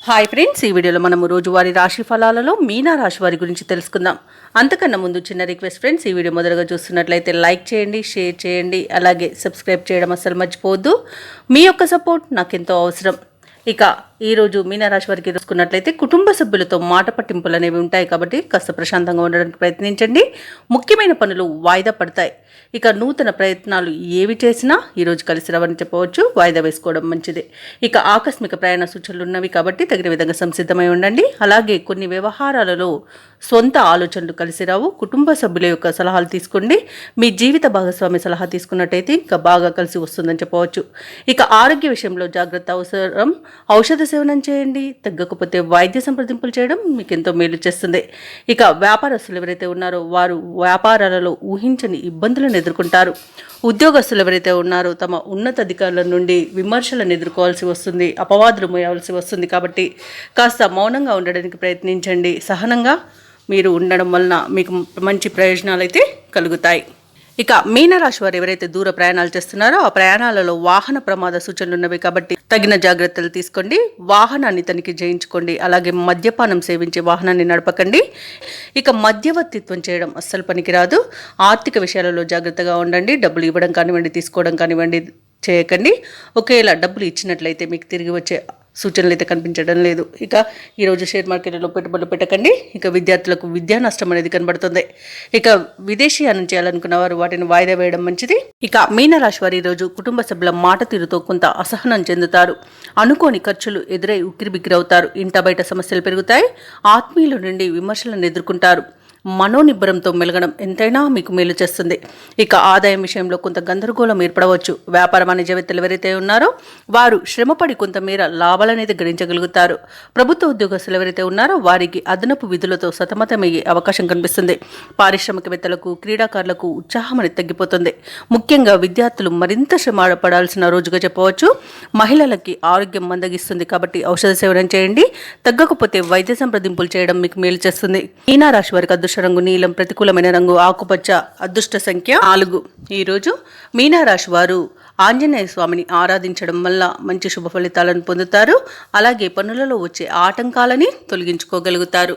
Hi friends, ఈ వీడియోలో మనము రోజువారీ రాశి ఫలాలలో మీనా రాశి వారి గురించి తెలుసుకుందాం. అంతకన్నా ముందు చిన్న రిక్వెస్ట్ ఫ్రెండ్స్, ఈ వీడియో మొదలుగా చూస్తున్నట్లయితే లైక్ చేయండి, షేర్ చేయండి, అలాగే సబ్స్క్రైబ్ చేయడం అస్సలు మర్చిపోవద్దు. మీ యొక్క సపోర్ట్ నాకెంతో అవసరం. ఇక ఈరోజు మీనరాశి వారికి చూసుకున్నట్లయితే కుటుంబ సభ్యులతో మాట పట్టింపులు అనేవి ఉంటాయి కాబట్టి కాస్త ప్రశాంతంగా ఉండడానికి ప్రయత్నించండి. ముఖ్యమైన పనులు వాయిదా పడతాయి. ఇక నూతన ప్రయత్నాలు ఏవి చేసినా ఈరోజు కలిసి రావని చెప్పవచ్చు. వాయిదా వేసుకోవడం మంచిది. ఇక ఆకస్మిక ప్రయాణ సూచనలు ఉన్నవి కాబట్టి తగిన విధంగా సంసిద్ధమై ఉండండి. అలాగే కొన్ని వ్యవహారాలలో సొంత ఆలోచనలు కలిసి రావు. కుటుంబ సభ్యుల యొక్క సలహాలు తీసుకోండి. మీ జీవిత భాగస్వామి సలహా తీసుకున్నట్టయితే ఇంకా బాగా కలిసి వస్తుందని చెప్పవచ్చు. ఇక ఆరోగ్య విషయంలో జాగ్రత్త అవసరం. ఔషధ సేవనం చేయండి. తగ్గకపోతే వైద్య సంప్రదింపులు చేయడం మీకు ఎంతో మేలు చేస్తుంది. ఇక వ్యాపారస్తులు ఎవరైతే ఉన్నారో వారు వ్యాపారాలలో ఊహించని ఇబ్బందులను ఎదుర్కొంటారు. ఉద్యోగస్తులు ఎవరైతే ఉన్నారో తమ ఉన్నతాధికారుల నుండి విమర్శలను ఎదుర్కోవాల్సి వస్తుంది, అపవాదులు మోయాల్సి వస్తుంది. కాబట్టి కాస్త మౌనంగా ఉండడానికి ప్రయత్నించండి. సహనంగా మీరు ఉండడం వలన మీకు మంచి ప్రయోజనాలు అయితే కలుగుతాయి. ఇక మీనరాశి వారు ఎవరైతే దూర ప్రయాణాలు చేస్తున్నారో ఆ ప్రయాణాలలో వాహన ప్రమాద సూచనలు ఉన్నవి కాబట్టి తగిన జాగ్రత్తలు తీసుకోండి. వాహనాన్ని తనిఖీ చేయించుకోండి. అలాగే మద్యపానం సేవించి వాహనాన్ని నడపకండి. ఇక మధ్యవర్తిత్వం చేయడం అస్సలు పనికిరాదు. ఆర్థిక విషయాలలో జాగ్రత్తగా ఉండండి. డబ్బులు ఇవ్వడం కానివ్వండి, తీసుకోవడం కానివ్వండి చేయకండి. ఒకవేళ డబ్బులు ఇచ్చినట్లయితే మీకు తిరిగి వచ్చే సూచనలు అయితే కనిపించడం లేదు. ఇక ఈరోజు షేర్ మార్కెట్లో పెట్టుబడులు పెట్టకండి. ఇక విద్యార్థులకు విద్యా నష్టం అనేది కనబడుతుంది. ఇక విదేశీయానం చేయాలనుకున్న వారు వాటిని వాయిదా వేయడం మంచిది. ఇక మీనరాశి వారు ఈరోజు కుటుంబ సభ్యుల మాట తీరుతో కొంత అసహనం చెందుతారు. అనుకోని ఖర్చులు ఎదురై ఉక్కిరిబిక్కిరవుతారు. ఇంట బయట సమస్యలు పెరుగుతాయి. ఆత్మీయుల నుండి విమర్శలను ఎదుర్కొంటారు. మనోనిబ్బరంతో మెలగడం ఎంతైనా మీకు మేలు చేస్తుంది. ఇక ఆదాయం విషయంలో కొంత గందరగోళం ఏర్పడవచ్చు. వ్యాపార వాణిజ్యవేత్తలు ఎవరైతే ఉన్నారో వారు శ్రమపడి కొంతమేర లాభాలనేది గడించగలుగుతారు. ప్రభుత్వ ఉద్యోగస్తులు ఎవరైతే ఉన్నారో వారికి అదనపు విధులతో సతమతమయ్యే అవకాశం కనిపిస్తుంది. పారిశ్రామికవేత్తలకు, క్రీడాకారులకు ఉత్సాహం అనేది తగ్గిపోతుంది. ముఖ్యంగా విద్యార్థులు మరింత శ్రమ పడాల్సిన రోజుగా చెప్పవచ్చు. మహిళలకి ఆరోగ్యం మందగిస్తుంది కాబట్టి ఔషధ సేవనం చేయండి. తగ్గకపోతే వైద్య సంప్రదింపులు చేయడం మీకు మేలు చేస్తుంది. మీనా రాశి వారికి అదృష్ట రంగు నీలం, ప్రతికూలమైన రంగు ఆకుపచ్చ, అదృష్ట సంఖ్య 4. ఈరోజు మీనరాశి వారు ఆంజనేయ స్వామిని ఆరాధించడం వల్ల మంచి శుభ ఫలితాలను పొందుతారు. అలాగే పనులలో వచ్చే ఆటంకాలని తొలగించుకోగలుగుతారు.